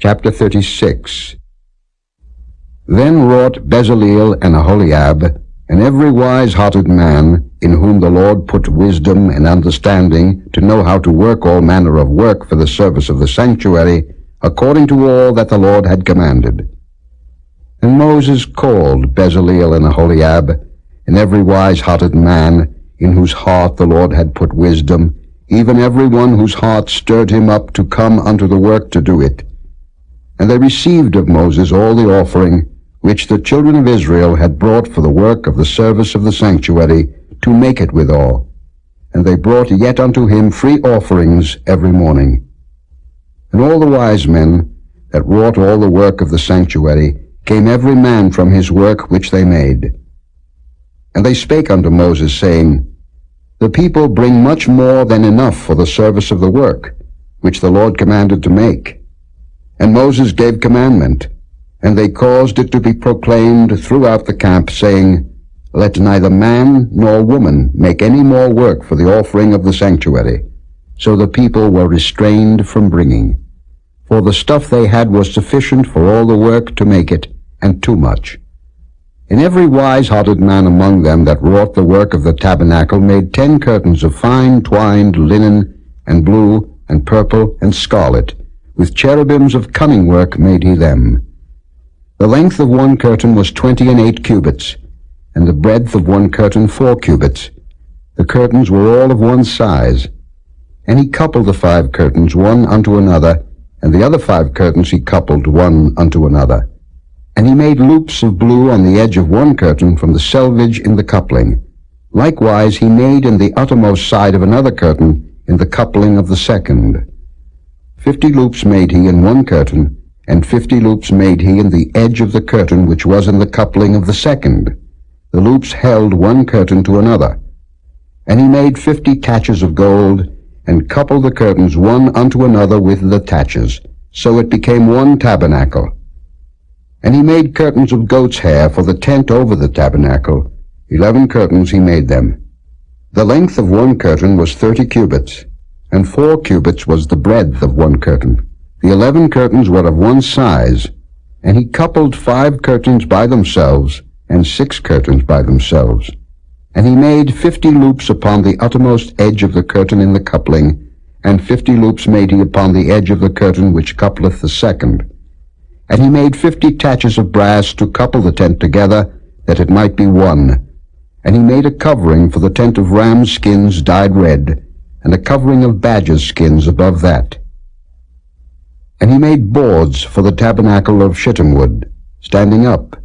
Chapter 36. Then wrought Bezaleel and Aholiab, and every wise-hearted man, in whom the Lord put wisdom and understanding, to know how to work all manner of work for the service of the sanctuary, according to all that the Lord had commanded. And Moses called Bezaleel and Aholiab, and every wise-hearted man, in whose heart the Lord had put wisdom, even every one whose heart stirred him up to come unto the work to do it. And they received of Moses all the offering which the children of Israel had brought for the work of the service of the sanctuary, to make it withal. And they brought yet unto him free offerings every morning. And all the wise men that wrought all the work of the sanctuary came every man from his work which they made. And they spake unto Moses, saying, The people bring much more than enough for the service of the work, which the Lord commanded to make. And Moses gave commandment, and they caused it to be proclaimed throughout the camp, saying, Let neither man nor woman make any more work for the offering of the sanctuary. So the people were restrained from bringing. For the stuff they had was sufficient for all the work to make it, and too much. And every wise-hearted man among them that wrought the work of the tabernacle made 10 curtains of fine twined linen, and blue, and purple, and scarlet. With cherubims of cunning work made he them. The length of one curtain was 28 cubits, and the breadth of one curtain 4 cubits. The curtains were all of one size. And he coupled the 5 curtains one unto another, and the other 5 curtains he coupled one unto another. And he made loops of blue on the edge of one curtain from the selvage in the coupling. Likewise he made in the uttermost side of another curtain in the coupling of the second. 50 loops made he in one curtain, and 50 loops made he in the edge of the curtain which was in the coupling of the second. The loops held one curtain to another. And he made 50 taches of gold, and coupled the curtains one unto another with the taches. So it became one tabernacle. And he made curtains of goat's hair for the tent over the tabernacle. 11 curtains he made them. The length of one curtain was 30 cubits, and 4 cubits was the breadth of one curtain. The 11 curtains were of one size, and he coupled 5 curtains by themselves, and 6 curtains by themselves. And he made 50 loops upon the uttermost edge of the curtain in the coupling, and 50 loops made he upon the edge of the curtain which coupleth the second. And he made 50 taches of brass to couple the tent together, that it might be one. And he made a covering for the tent of rams' skins dyed red, and a covering of badgers' skins above that. And he made boards for the tabernacle of shittim wood, standing up.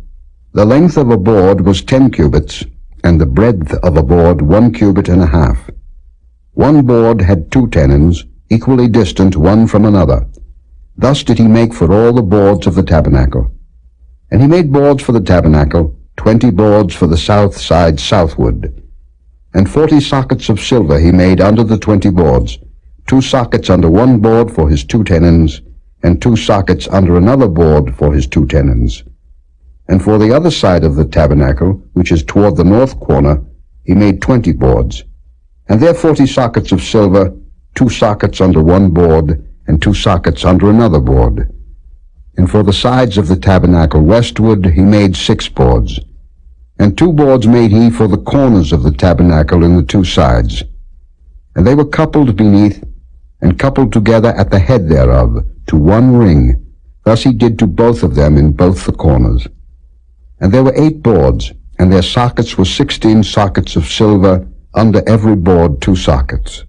The length of a board was 10 cubits, and the breadth of a board 1 cubit and a half. One board had 2 tenons, equally distant one from another. Thus did he make for all the boards of the tabernacle. And he made boards for the tabernacle, 20 boards for the south side southward. And 40 sockets of silver he made under the 20 boards, 2 sockets under one board for his 2 tenons, and 2 sockets under another board for his 2 tenons. And for the other side of the tabernacle, which is toward the north corner, he made 20 boards. And there 40 sockets of silver, 2 sockets under one board, and 2 sockets under another board. And for the sides of the tabernacle westward he made 6 boards. And 2 boards made he for the corners of the tabernacle in the 2 sides. And they were coupled beneath, and coupled together at the head thereof, to one ring. Thus he did to both of them in both the corners. And there were 8 boards, and their sockets were 16 sockets of silver, under every board 2 sockets.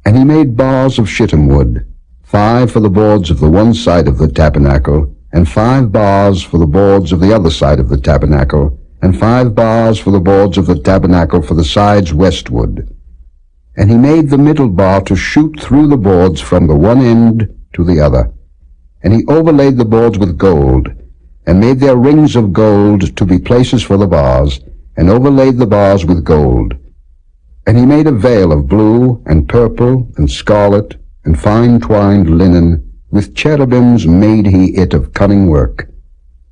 And he made bars of shittim wood, 5 for the boards of the one side of the tabernacle, and 5 bars for the boards of the other side of the tabernacle, and 5 bars for the boards of the tabernacle for the sides westward. And he made the middle bar to shoot through the boards from the one end to the other. And he overlaid the boards with gold, and made their rings of gold to be places for the bars, and overlaid the bars with gold. And he made a veil of blue, and purple, and scarlet, and fine twined linen, with cherubims made he it of cunning work.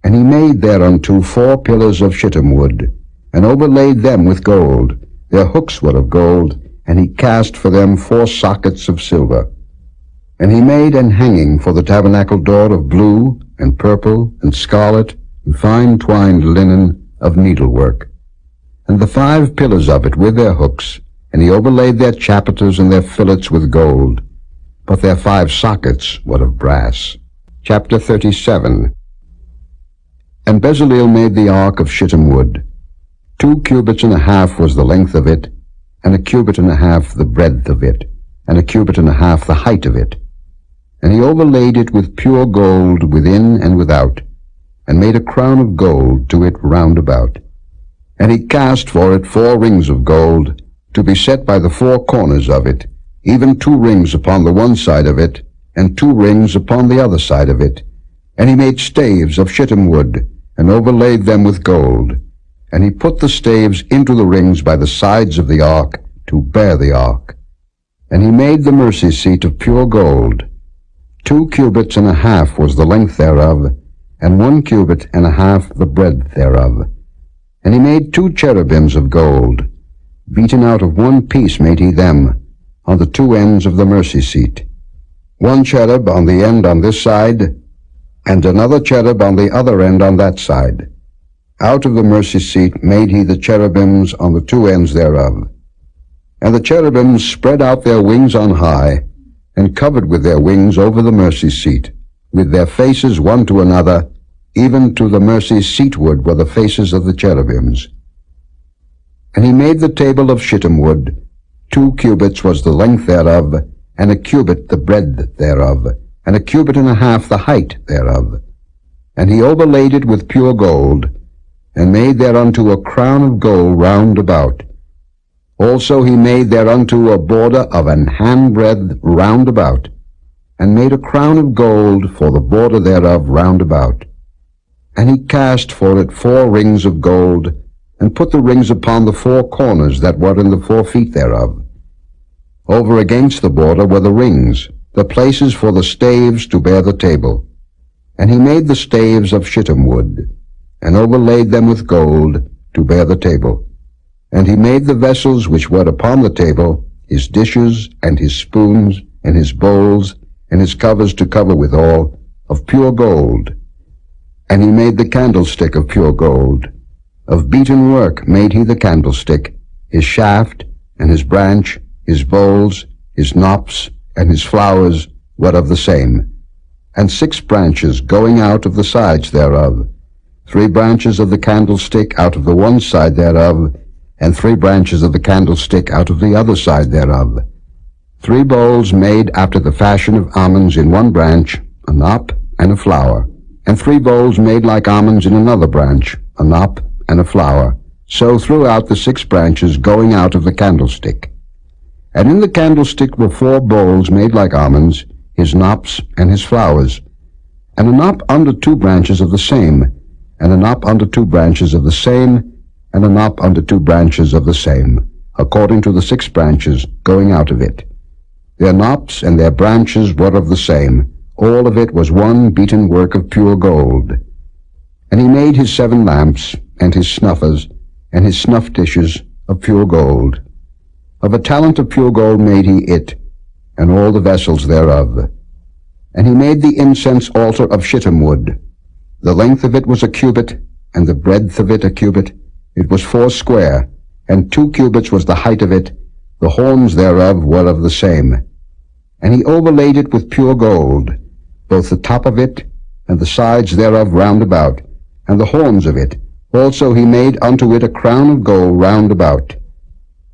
And he made thereunto 4 pillars of shittim wood, and overlaid them with gold. Their hooks were of gold, and he cast for them 4 sockets of silver. And he made an hanging for the tabernacle door of blue, and purple, and scarlet, and fine twined linen of needlework, and the 5 pillars of it with their hooks, and he overlaid their chapiters and their fillets with gold, but their 5 sockets were of brass. Chapter 37. And Bezaleel made the ark of shittim wood. 2 cubits and a half was the length of it, and a cubit and a half the breadth of it, and a cubit and a half the height of it. And he overlaid it with pure gold within and without, and made a crown of gold to it round about. And he cast for it 4 rings of gold, to be set by the 4 corners of it, even 2 rings upon the one side of it, and 2 rings upon the other side of it. And he made staves of shittim wood, and overlaid them with gold. And he put the staves into the rings by the sides of the ark, to bear the ark. And he made the mercy seat of pure gold. 2 cubits and a half was the length thereof, and 1 cubit and a half the breadth thereof. And he made 2 cherubims of gold. Beaten out of 1 piece made he them, on the 2 ends of the mercy seat. 1 cherub on the end on this side, and another cherub on the other end on that side. Out of the mercy seat made he the cherubims on the 2 ends thereof. And the cherubims spread out their wings on high, and covered with their wings over the mercy seat, with their faces one to another, even to the mercy seatward were the faces of the cherubims. And he made the table of shittim wood. 2 cubits was the length thereof, and a cubit the breadth thereof, and a cubit and a half the height thereof. And he overlaid it with pure gold, and made thereunto a crown of gold round about. Also he made thereunto a border of an handbreadth round about, and made a crown of gold for the border thereof round about. And he cast for it 4 rings of gold, and put the rings upon the 4 corners that were in the 4 feet thereof. Over against the border were the rings, the places for the staves to bear the table. And he made the staves of shittim wood, and overlaid them with gold, to bear the table. And he made the vessels which were upon the table, his dishes, and his spoons, and his bowls, and his covers to cover withal, of pure gold. And he made the candlestick of pure gold. Of beaten work made he the candlestick, his shaft, and his branch, his bowls, his knops, and his flowers were of the same. And 6 branches going out of the sides thereof, 3 branches of the candlestick out of the one side thereof, and 3 branches of the candlestick out of the other side thereof. 3 bowls made after the fashion of almonds in one branch, a knop and a flower. And 3 bowls made like almonds in another branch, a knop and a flower. So throughout the 6 branches going out of the candlestick. And in the candlestick were 4 bowls made like almonds, his knops and his flowers. And a knop under 2 branches of the same, and a knop under 2 branches of the same, and a knop under 2 branches of the same, according to the 6 branches going out of it. Their knops and their branches were of the same. All of it was one beaten work of pure gold. And he made his 7 lamps, and his snuffers, and his snuff dishes of pure gold. Of a talent of pure gold made he it, and all the vessels thereof. And he made the incense altar of shittim wood. The length of it was a cubit, and the breadth of it a cubit. It was 4 square, and 2 cubits was the height of it. The horns thereof were of the same. And he overlaid it with pure gold, both the top of it, and the sides thereof round about, and the horns of it. Also he made unto it a crown of gold round about.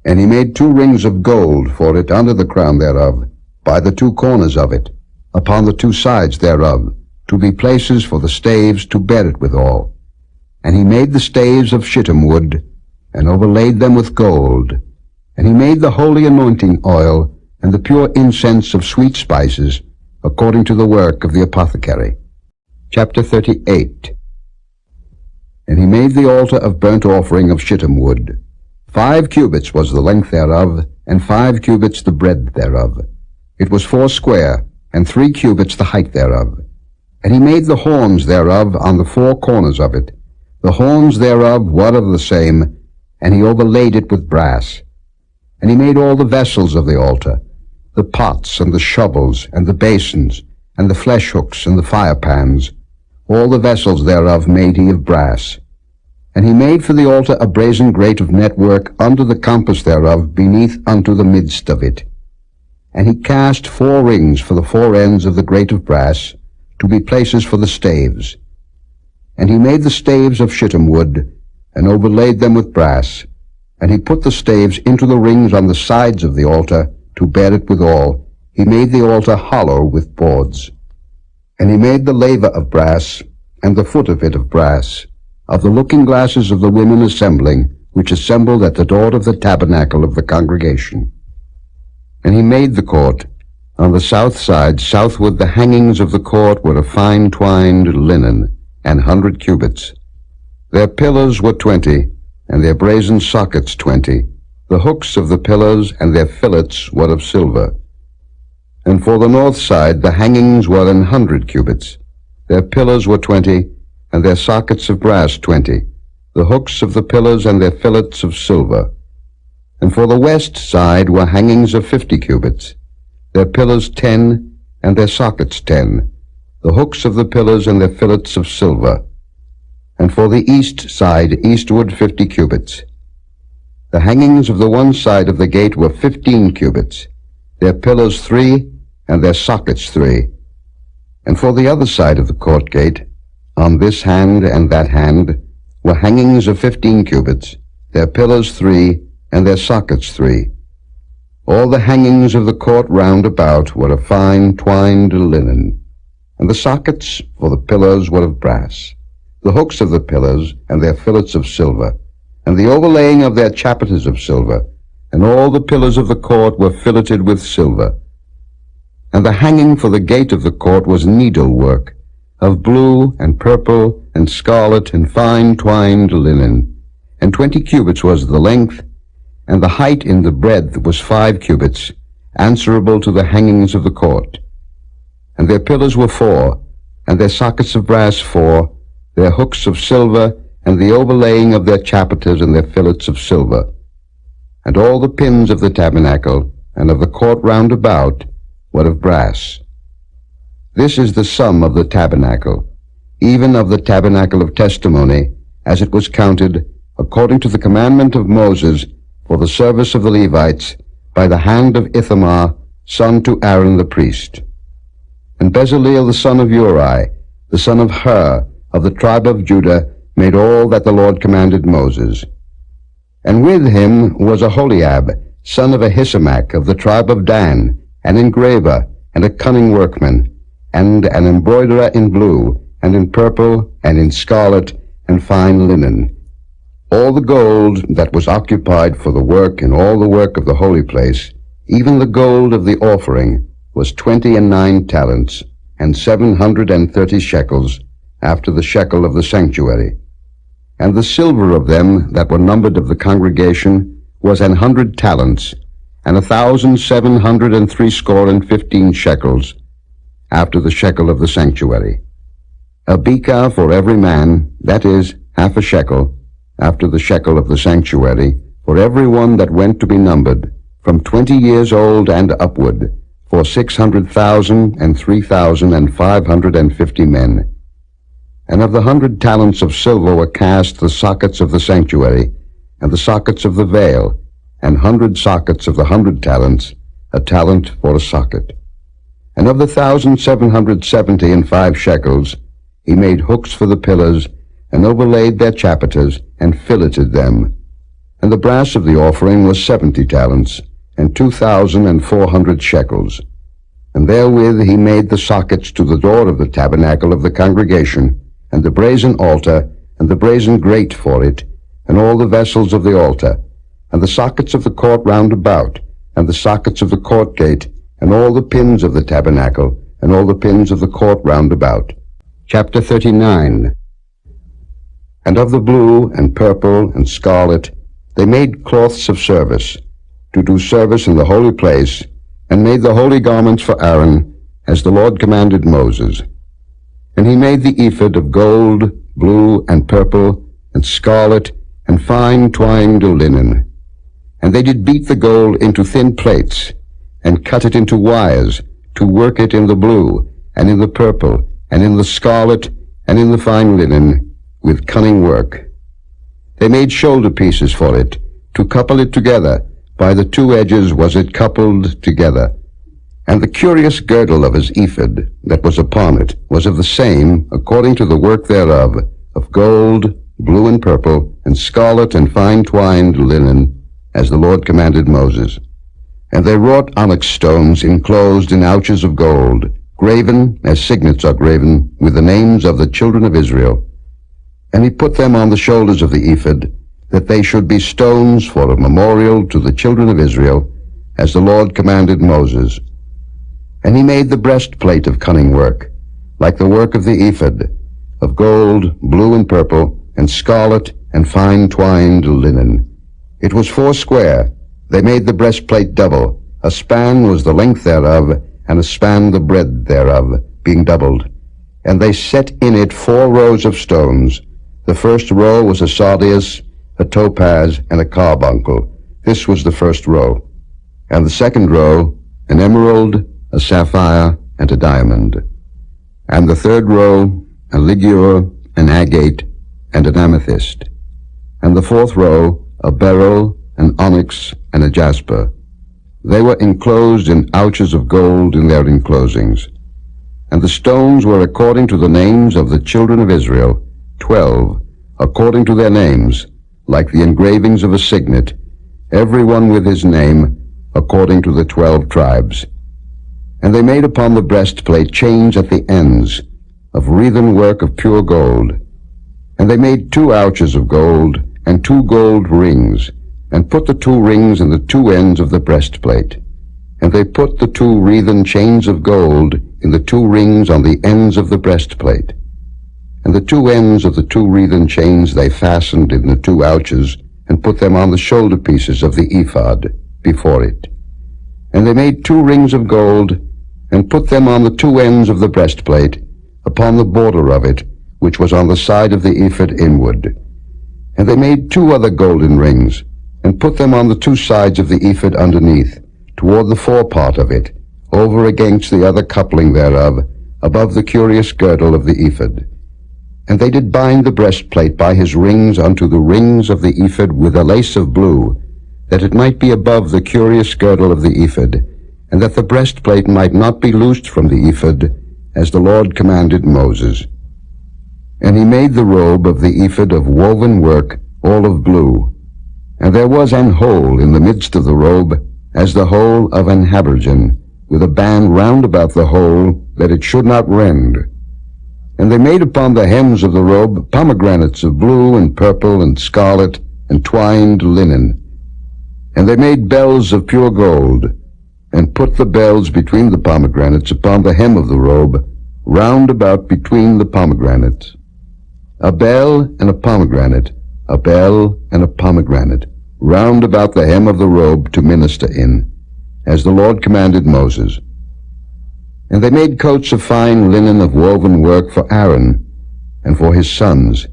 And he made 2 rings of gold for it under the crown thereof, by the 2 corners of it, upon the 2 sides thereof, to be places for the staves to bear it withal. And he made the staves of shittim wood, and overlaid them with gold. And he made the holy anointing oil, and the pure incense of sweet spices, according to the work of the apothecary. Chapter 38. And he made the altar of burnt offering of shittim wood. 5 cubits was the length thereof, and 5 cubits the breadth thereof. It was 4 square, and 3 cubits the height thereof. And he made the horns thereof on the 4 corners of it. The horns thereof were of the same, and he overlaid it with brass. And he made all the vessels of the altar, the pots and the shovels and the basins, and the flesh hooks and the firepans. All the vessels thereof made he of brass. And he made for the altar a brazen grate of network under the compass thereof beneath unto the midst of it. And he cast 4 rings for the 4 ends of the grate of brass, to be places for the staves. And he made the staves of shittim wood, and overlaid them with brass. And he put the staves into the rings on the sides of the altar, to bear it withal. He made the altar hollow with boards. And he made the laver of brass, and the foot of it of brass, of the looking glasses of the women assembling, which assembled at the door of the tabernacle of the congregation. And he made the court. On the south side, southward, the hangings of the court were of fine twined linen, 100 cubits. Their pillars were 20, and their brazen sockets 20. The hooks of the pillars and their fillets were of silver. And for the north side the hangings were 100 cubits. Their pillars were 20, and their sockets of brass 20. The hooks of the pillars and their fillets of silver. And for the west side were hangings of 50 cubits. Their pillars 10, and their sockets 10. The hooks of the pillars and their fillets of silver. And for the east side eastward 50 cubits. The hangings of the one side of the gate were 15 cubits. Their pillars 3, and their sockets 3. And for the other side of the court gate, on this hand and that hand, were hangings of 15 cubits. Their pillars 3, and their sockets 3. All the hangings of the court round about were of fine twined linen, and the sockets for the pillars were of brass. The hooks of the pillars and their fillets of silver, and the overlaying of their chapiters of silver, and all the pillars of the court were filleted with silver. And the hanging for the gate of the court was needlework, of blue and purple and scarlet and fine twined linen, and 20 cubits was the length, and the height in the breadth was 5 cubits, answerable to the hangings of the court. And their pillars were 4, and their sockets of brass 4, their hooks of silver, and the overlaying of their chapiters and their fillets of silver. And all the pins of the tabernacle, and of the court round about, were of brass. This is the sum of the tabernacle, even of the tabernacle of testimony, as it was counted, according to the commandment of Moses, for the service of the Levites, by the hand of Ithamar, son to Aaron the priest. And Bezaleel the son of Uri, the son of Hur, of the tribe of Judah, made all that the Lord commanded Moses. And with him was Aholiab, son of Ahisamach, of the tribe of Dan, an engraver, and a cunning workman, and an embroiderer in blue, and in purple, and in scarlet, and fine linen. All the gold that was occupied for the work and all the work of the holy place, even the gold of the offering, was 29 talents, and 730 shekels, after the shekel of the sanctuary. And the silver of them that were numbered of the congregation was 100 talents, and 1,760 shekels, after the shekel of the sanctuary. A bekah for every man, that is, half a shekel, after the shekel of the sanctuary, for every one that went to be numbered, from 20 years old and upward, for 600,000 and 3,550 men. And of the 100 talents of silver were cast the sockets of the sanctuary, and the sockets of the veil, and 100 sockets of the 100 talents, a talent for a socket. And of the 1,770 and 5 shekels, he made hooks for the pillars, and overlaid their chapiters, and filleted them. And the brass of the offering was 70 talents, and 2,400 shekels. And therewith he made the sockets to the door of the tabernacle of the congregation, and the brazen altar, and the brazen grate for it, and all the vessels of the altar, and the sockets of the court round about, and the sockets of the court gate, and all the pins of the tabernacle, and all the pins of the court round about. Chapter 39. And of the blue, and purple, and scarlet, they made cloths of service, to do service in the holy place, and made the holy garments for Aaron, as the Lord commanded Moses. And he made the ephod of gold, blue, and purple, and scarlet, and fine twined linen. And they did beat the gold into thin plates, and cut it into wires, to work it in the blue, and in the purple, and in the scarlet, and in the fine linen, with cunning work. They made shoulder pieces for it, to couple it together. By the two edges was it coupled together. And the curious girdle of his ephod that was upon it was of the same, according to the work thereof, of gold, blue and purple, and scarlet and fine twined linen, as the Lord commanded Moses. And they wrought onyx stones enclosed in ouches of gold, graven, as signets are graven, with the names of the children of Israel. And he put them on the shoulders of the ephod, that they should be stones for a memorial to the children of Israel, as the Lord commanded Moses. And he made the breastplate of cunning work, like the work of the ephod, of gold, blue and purple, and scarlet, and fine twined linen. It was 4 square. They made the breastplate double. A span was the length thereof, and a span the breadth thereof, being doubled. And they set in it 4 rows of stones. The first row was a sardius, a topaz, and a carbuncle. This was the first row. And the second row, an emerald, a sapphire, and a diamond. And the third row, a ligure, an agate, and an amethyst. And the fourth row, a beryl, an onyx, and a jasper. They were enclosed in ouches of gold in their enclosings. And the stones were according to the names of the children of Israel, 12, according to their names, like the engravings of a signet, every one with his name, according to the 12 tribes. And they made upon the breastplate chains at the ends, of wreathen work of pure gold. And they made 2 ouches of gold, and 2 gold rings, and put the 2 rings in the 2 ends of the breastplate. And they put the 2 wreathen chains of gold in the 2 rings on the ends of the breastplate. And the 2 ends of the 2 wreathen chains they fastened in the 2 ouches, and put them on the shoulder pieces of the ephod before it. And they made 2 rings of gold, and put them on the 2 ends of the breastplate, upon the border of it, which was on the side of the ephod inward. And they made 2 other golden rings, and put them on the 2 sides of the ephod underneath, toward the forepart of it, over against the other coupling thereof, above the curious girdle of the ephod. And they did bind the breastplate by his rings unto the rings of the ephod with a lace of blue, that it might be above the curious girdle of the ephod, and that the breastplate might not be loosed from the ephod, as the Lord commanded Moses. And he made the robe of the ephod of woven work, all of blue. And there was an hole in the midst of the robe, as the hole of an habergeon, with a band round about the hole, that it should not rend. And they made upon the hems of the robe pomegranates of blue and purple and scarlet and twined linen. And they made bells of pure gold, and put the bells between the pomegranates upon the hem of the robe, round about between the pomegranates. A bell and a pomegranate, a bell and a pomegranate, round about the hem of the robe to minister in, as the Lord commanded Moses. And they made coats of fine linen of woven work for Aaron and for his sons,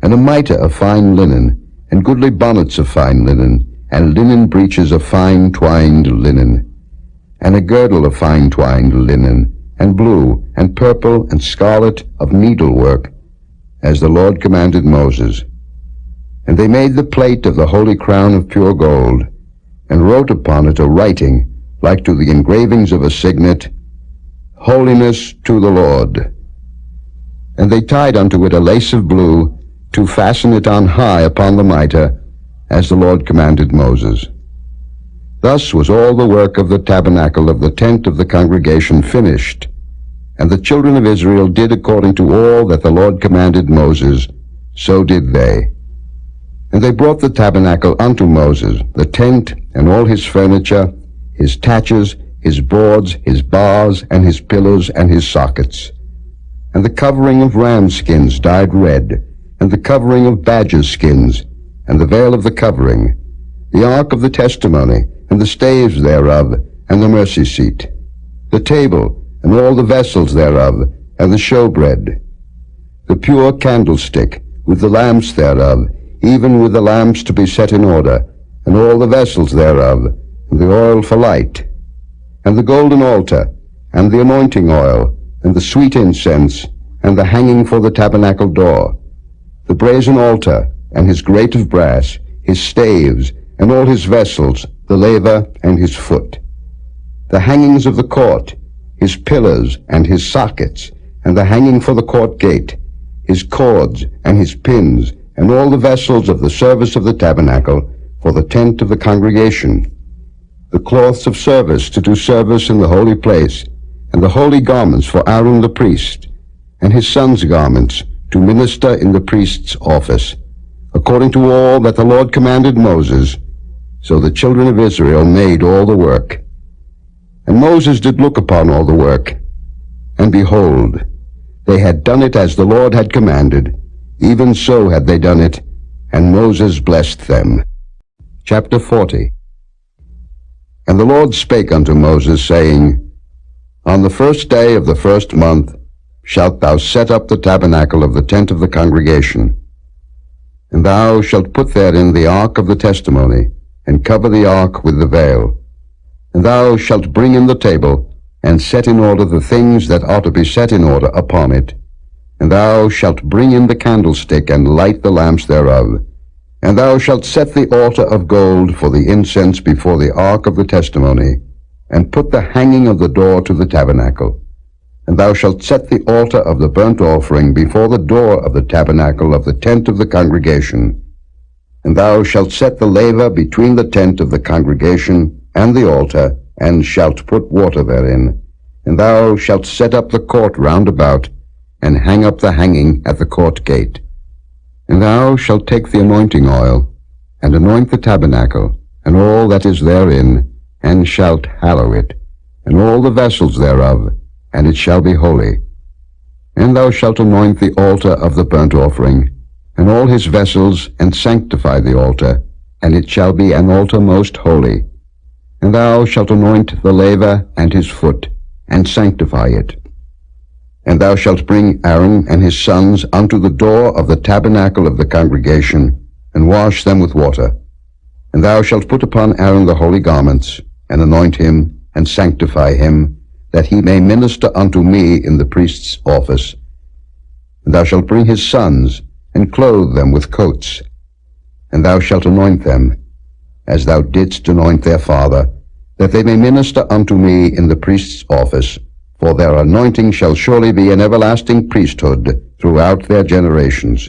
and a mitre of fine linen, and goodly bonnets of fine linen, and linen breeches of fine twined linen, and a girdle of fine twined linen, and blue, and purple, and scarlet of needlework, as the Lord commanded Moses. And they made the plate of the holy crown of pure gold, and wrote upon it a writing, like to the engravings of a signet, Holiness to the Lord. And they tied unto it a lace of blue, to fasten it on high upon the mitre, as the Lord commanded Moses. Thus was all the work of the tabernacle of the tent of the congregation finished. And the children of Israel did according to all that the Lord commanded Moses, so did they. And they brought the tabernacle unto Moses, the tent, and all his furniture, his taches, his boards, his bars, and his pillars, and his sockets. And the covering of ram skins dyed red, and the covering of badger skins, and the veil of the covering, the ark of the testimony, and the staves thereof, and the mercy seat, the table, and all the vessels thereof, and the showbread, the pure candlestick, with the lamps thereof, even with the lamps to be set in order, and all the vessels thereof, and the oil for light, and the golden altar, and the anointing oil, and the sweet incense, and the hanging for the tabernacle door, the brazen altar, and his grate of brass, his staves, and all his vessels, the laver, and his foot, the hangings of the court, his pillars, and his sockets, and the hanging for the court gate, his cords, and his pins, and all the vessels of the service of the tabernacle, for the tent of the congregation, the cloths of service to do service in the holy place, and the holy garments for Aaron the priest, and his sons' garments to minister in the priest's office, according to all that the Lord commanded Moses. So the children of Israel made all the work. And Moses did look upon all the work, and behold, they had done it as the Lord had commanded, even so had they done it, and Moses blessed them. Chapter 40. And the Lord spake unto Moses, saying, On the first day of the first month shalt thou set up the tabernacle of the tent of the congregation. And thou shalt put therein the ark of the testimony, and cover the ark with the veil. And thou shalt bring in the table, and set in order the things that ought to be set in order upon it. And thou shalt bring in the candlestick, and light the lamps thereof. And thou shalt set the altar of gold for the incense before the ark of the testimony, and put the hanging of the door to the tabernacle. And thou shalt set the altar of the burnt offering before the door of the tabernacle of the tent of the congregation. And thou shalt set the laver between the tent of the congregation and the altar, and shalt put water therein. And thou shalt set up the court round about, and hang up the hanging at the court gate. And thou shalt take the anointing oil, and anoint the tabernacle, and all that is therein, and shalt hallow it, and all the vessels thereof, and it shall be holy. And thou shalt anoint the altar of the burnt offering, and all his vessels, and sanctify the altar, and it shall be an altar most holy. And thou shalt anoint the laver and his foot, and sanctify it. And thou shalt bring Aaron and his sons unto the door of the tabernacle of the congregation, and wash them with water. And thou shalt put upon Aaron the holy garments, and anoint him, and sanctify him, that he may minister unto me in the priest's office. And thou shalt bring his sons, and clothe them with coats. And thou shalt anoint them, as thou didst anoint their father, that they may minister unto me in the priest's office. For their anointing shall surely be an everlasting priesthood throughout their generations.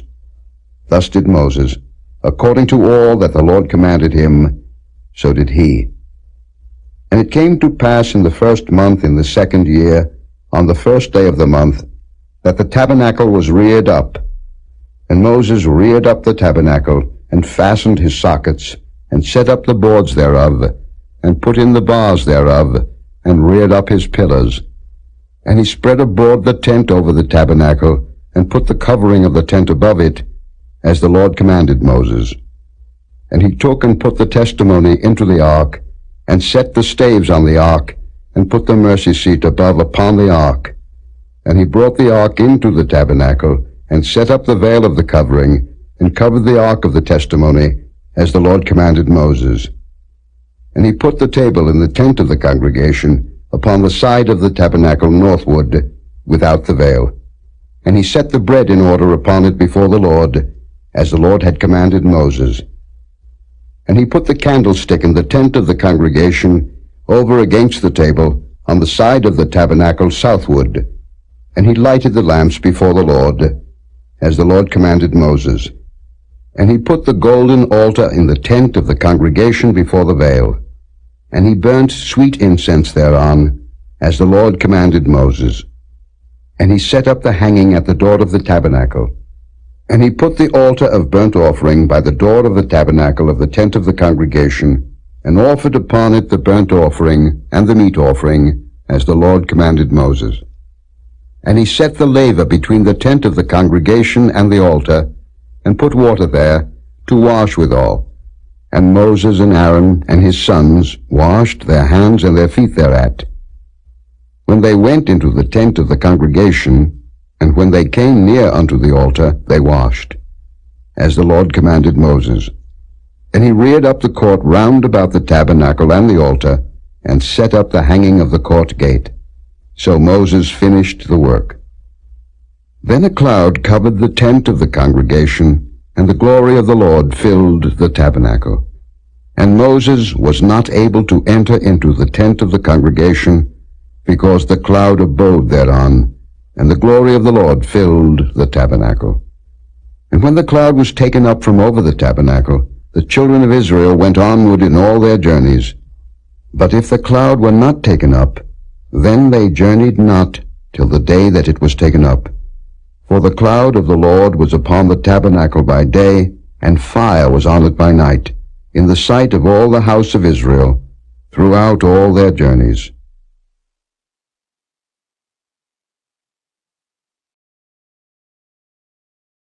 Thus did Moses, according to all that the Lord commanded him, so did he. And it came to pass in the first month in the second year, on the first day of the month, that the tabernacle was reared up. And Moses reared up the tabernacle, and fastened his sockets, and set up the boards thereof, and put in the bars thereof, and reared up his pillars. And he spread abroad the tent over the tabernacle, and put the covering of the tent above it, as the Lord commanded Moses. And he took and put the testimony into the ark, and set the staves on the ark, and put the mercy seat above upon the ark. And he brought the ark into the tabernacle, and set up the veil of the covering, and covered the ark of the testimony, as the Lord commanded Moses. And he put the table in the tent of the congregation, upon the side of the tabernacle northward, without the veil. And he set the bread in order upon it before the Lord, as the Lord had commanded Moses. And he put the candlestick in the tent of the congregation, over against the table, on the side of the tabernacle southward. And he lighted the lamps before the Lord, as the Lord commanded Moses. And he put the golden altar in the tent of the congregation before the veil. And he burnt sweet incense thereon, as the Lord commanded Moses. And he set up the hanging at the door of the tabernacle. And he put the altar of burnt offering by the door of the tabernacle of the tent of the congregation, and offered upon it the burnt offering and the meat offering, as the Lord commanded Moses. And he set the laver between the tent of the congregation and the altar, and put water there, to wash withal. And Moses and Aaron and his sons washed their hands and their feet thereat. When they went into the tent of the congregation, and when they came near unto the altar, they washed, as the Lord commanded Moses. And he reared up the court round about the tabernacle and the altar, and set up the hanging of the court gate. So Moses finished the work. Then a cloud covered the tent of the congregation, and the glory of the Lord filled the tabernacle. And Moses was not able to enter into the tent of the congregation, because the cloud abode thereon, and the glory of the Lord filled the tabernacle. And when the cloud was taken up from over the tabernacle, the children of Israel went onward in all their journeys. But if the cloud were not taken up, then they journeyed not till the day that it was taken up. For the cloud of the Lord was upon the tabernacle by day, and fire was on it by night, in the sight of all the house of Israel, throughout all their journeys.